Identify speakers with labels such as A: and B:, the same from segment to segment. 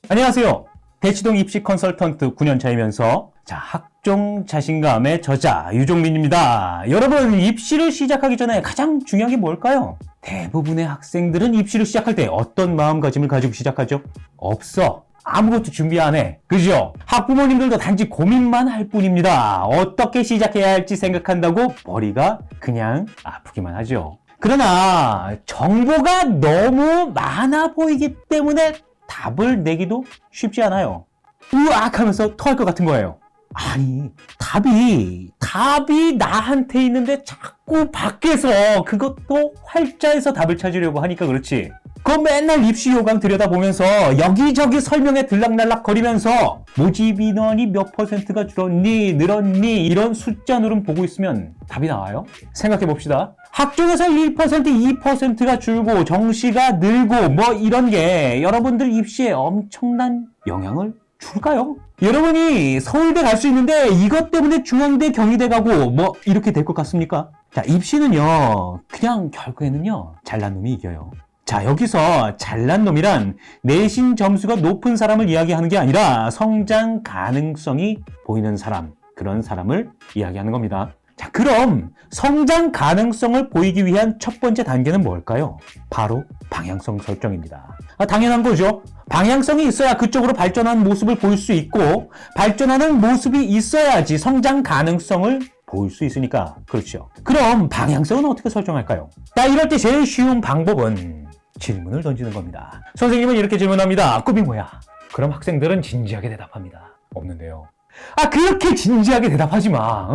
A: 안녕하세요. 대치동 입시 컨설턴트 9년차이면서 학종 자신감의 저자 유종민입니다. 여러분, 입시를 시작하기 전에 가장 중요한 게 뭘까요? 대부분의 학생들은 입시를 시작할 때 어떤 마음가짐을 가지고 시작하죠? 없어. 아무것도 준비 안 해. 그죠? 학부모님들도 단지 고민만 할 뿐입니다. 어떻게 시작해야 할지 생각한다고 머리가 그냥 아프기만 하죠. 그러나 정보가 너무 많아 보이기 때문에 답을 내기도 쉽지 않아요. 우악 하면서 토할 것 같은 거예요. 아니, 답이 나한테 있는데 자꾸 밖에서 그것도 활자에서 답을 찾으려고 하니까 그렇지. 그거 맨날 입시 요강 들여다보면서 여기저기 설명에 들락날락 거리면서 모집 인원이 몇 %가 줄었니, 늘었니 이런 숫자 누름 보고 있으면 답이 나와요? 생각해 봅시다. 학종에서 1%, 2%가 줄고 정시가 늘고 뭐 이런 게 여러분들 입시에 엄청난 영향을 줄까요? 여러분이 서울대 갈 수 있는데 이것 때문에 중앙대, 경희대 가고 뭐 이렇게 될 것 같습니까? 자, 입시는요, 그냥 결국에는요, 잘난 놈이 이겨요. 자, 여기서 잘난 놈이란 내신 점수가 높은 사람을 이야기하는 게 아니라 성장 가능성이 보이는 사람, 그런 사람을 이야기하는 겁니다. 자, 그럼 성장 가능성을 보이기 위한 첫 번째 단계는 뭘까요? 바로 방향성 설정입니다. 당연한 거죠. 방향성이 있어야 그쪽으로 발전하는 모습을 보일 수 있고, 발전하는 모습이 있어야지 성장 가능성을 보일 수 있으니까. 그렇죠. 그럼 방향성은 어떻게 설정할까요? 이럴 때 제일 쉬운 방법은 질문을 던지는 겁니다. 선생님은 이렇게 질문합니다. 꿈이 뭐야? 그럼 학생들은 진지하게 대답합니다. 없는데요. 그렇게 진지하게 대답하지 마.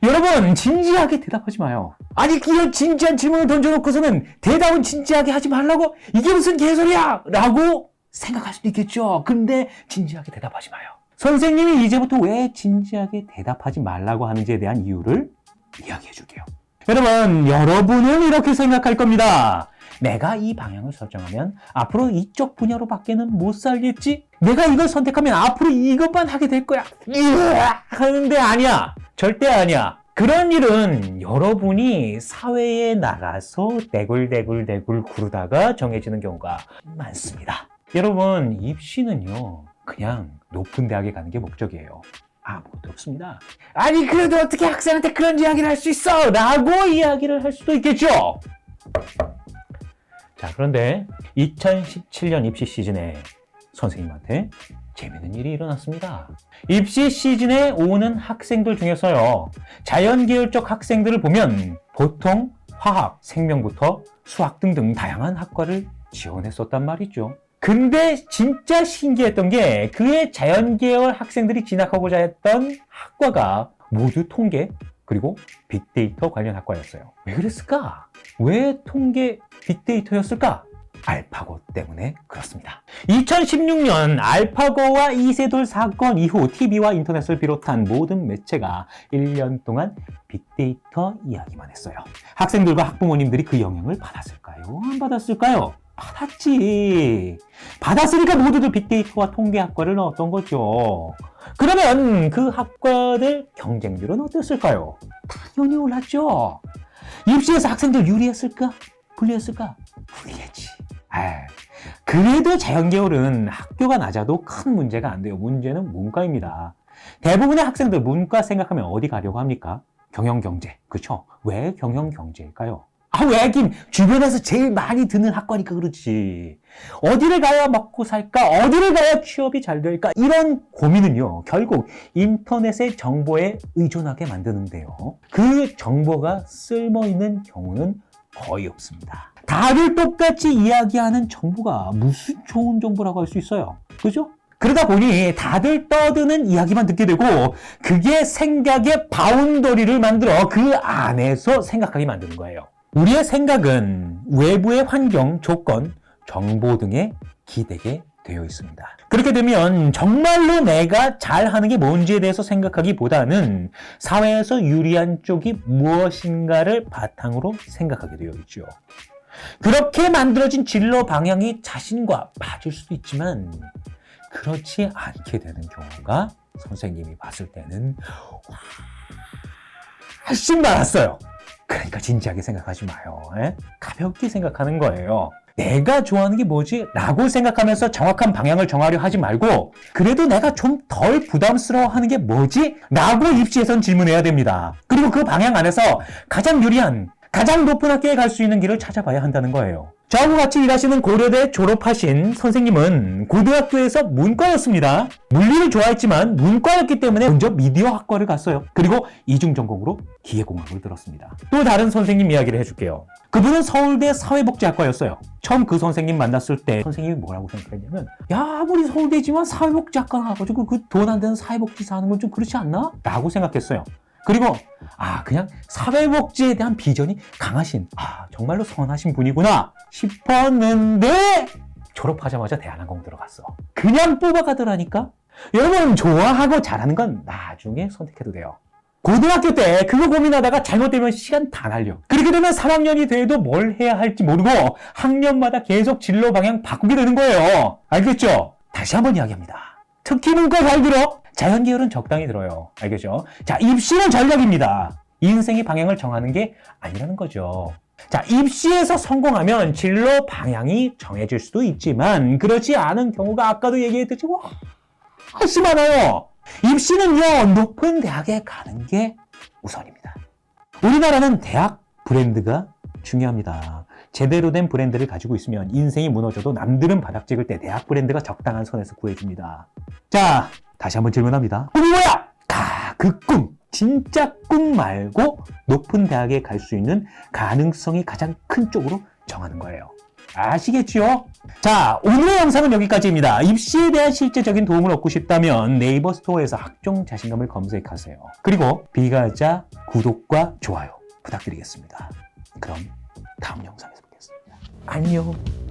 A: 여러분, 진지하게 대답하지 마요. 아니, 이런 진지한 질문을 던져놓고서는 대답은 진지하게 하지 말라고? 이게 무슨 개소리야! 라고 생각할 수도 있겠죠. 근데 진지하게 대답하지 마요. 선생님이 이제부터 왜 진지하게 대답하지 말라고 하는지에 대한 이유를 이야기해 줄게요. 여러분은 이렇게 생각할 겁니다. 내가 이 방향을 설정하면 앞으로 이쪽 분야로 밖에는 못 살겠지? 내가 이걸 선택하면 앞으로 이것만 하게 될 거야. 하는데 아니야. 절대 아니야. 그런 일은 여러분이 사회에 나가서 대굴대굴 구르다가 정해지는 경우가 많습니다. 여러분, 입시는요, 그냥 높은 대학에 가는 게 목적이에요. 아무것도 없습니다. 아니, 그래도 어떻게 학생한테 그런 이야기를 할 수 있어? 라고 이야기를 할 수도 있겠죠. 자, 그런데 2017년 입시 시즌에 선생님한테 재미있는 일이 일어났습니다. 입시 시즌에 오는 학생들 중에서요, 자연계열 쪽 학생들을 보면 보통 화학, 생명부터 수학 등등 다양한 학과를 지원했었단 말이죠. 근데 진짜 신기했던 게 그의 자연계열 학생들이 진학하고자 했던 학과가 모두 통계, 그리고 빅데이터 관련 학과였어요. 왜 그랬을까? 왜 통계, 빅데이터였을까? 알파고 때문에 그렇습니다. 2016년 알파고와 이세돌 사건 이후 TV와 인터넷을 비롯한 모든 매체가 1년 동안 빅데이터 이야기만 했어요. 학생들과 학부모님들이 그 영향을 받았을까요? 안 받았을까요? 받았지. 받았으니까 모두들 빅데이터와 통계학과를 넣었던 거죠. 그러면 그 학과들 경쟁률은 어땠을까요? 당연히 올랐죠. 입시에서 학생들 유리했을까? 불리했을까? 불리했지. 그래도 자연계열은 학교가 낮아도 큰 문제가 안 돼요. 문제는 문과입니다. 대부분의 학생들 문과 생각하면 어디 가려고 합니까? 경영경제. 그렇죠? 왜 경영경제일까요? 왜 주변에서 제일 많이 듣는 학과니까 그렇지. 어디를 가야 먹고 살까? 어디를 가야 취업이 잘 될까? 이런 고민은요, 결국 인터넷의 정보에 의존하게 만드는데요. 그 정보가 쓸모있는 경우는 거의 없습니다. 다들 똑같이 이야기하는 정보가 무슨 좋은 정보라고 할 수 있어요. 그죠? 그러다 보니 다들 떠드는 이야기만 듣게 되고, 그게 생각의 바운더리를 만들어 그 안에서 생각하게 만드는 거예요. 우리의 생각은 외부의 환경, 조건, 정보 등에 기대게 되어 있습니다. 그렇게 되면 정말로 내가 잘하는 게 뭔지에 대해서 생각하기보다는 사회에서 유리한 쪽이 무엇인가를 바탕으로 생각하게 되어 있죠. 그렇게 만들어진 진로 방향이 자신과 맞을 수도 있지만 그렇지 않게 되는 경우가 선생님이 봤을 때는 훨씬 많았어요. 그러니까 진지하게 생각하지 마요. 에? 가볍게 생각하는 거예요. 내가 좋아하는 게 뭐지? 라고 생각하면서 정확한 방향을 정하려 하지 말고 그래도 내가 좀 덜 부담스러워하는 게 뭐지? 라고 입시에선 질문해야 됩니다. 그리고 그 방향 안에서 가장 유리한, 가장 높은 학교에 갈 수 있는 길을 찾아봐야 한다는 거예요. 저하고 같이 일하시는 고려대 졸업하신 선생님은 고등학교에서 문과였습니다. 물리를 좋아했지만 문과였기 때문에 먼저 미디어 학과를 갔어요. 그리고 이중전공으로 기계공학을 들었습니다. 또 다른 선생님 이야기를 해줄게요. 그분은 서울대 사회복지학과였어요. 처음 그 선생님 만났을 때 선생님이 뭐라고 생각했냐면 야 아무리 서울대지만 사회복지학과 나와가지고 그 돈 안 되는 사회복지사 하는 건 좀 그렇지 않나? 라고 생각했어요. 그리고 그냥 사회복지에 대한 비전이 강하신 정말로 선하신 분이구나 싶었는데 졸업하자마자 대한항공 들어갔어. 그냥 뽑아가더라니까. 여러분 좋아하고 잘하는 건 나중에 선택해도 돼요. 고등학교 때 그거 고민하다가 잘못되면 시간 다 날려. 그렇게 되면 3학년이 돼도 뭘 해야 할지 모르고 학년마다 계속 진로 방향 바꾸게 되는 거예요. 알겠죠? 다시 한번 이야기합니다. 특히 문과 잘 들어. 자연계열은 적당히 들어요. 알겠죠? 자, 입시는 전략입니다. 인생의 방향을 정하는 게 아니라는 거죠. 자, 입시에서 성공하면 진로 방향이 정해질 수도 있지만 그렇지 않은 경우가 아까도 얘기했듯이 훨씬 많아요. 입시는요, 높은 대학에 가는 게 우선입니다. 우리나라는 대학 브랜드가 중요합니다. 제대로 된 브랜드를 가지고 있으면 인생이 무너져도 남들은 바닥 찍을 때 대학 브랜드가 적당한 선에서 구해줍니다. 자, 다시 한번 질문합니다. 꿈이 뭐야? 그 꿈. 진짜 꿈 말고 높은 대학에 갈 수 있는 가능성이 가장 큰 쪽으로 정하는 거예요. 아시겠죠? 자, 오늘의 영상은 여기까지입니다. 입시에 대한 실제적인 도움을 얻고 싶다면 네이버 스토어에서 학종 자신감을 검색하세요. 그리고 비가자 구독과 좋아요 부탁드리겠습니다. 그럼 다음 영상에서 뵙겠습니다. 안녕.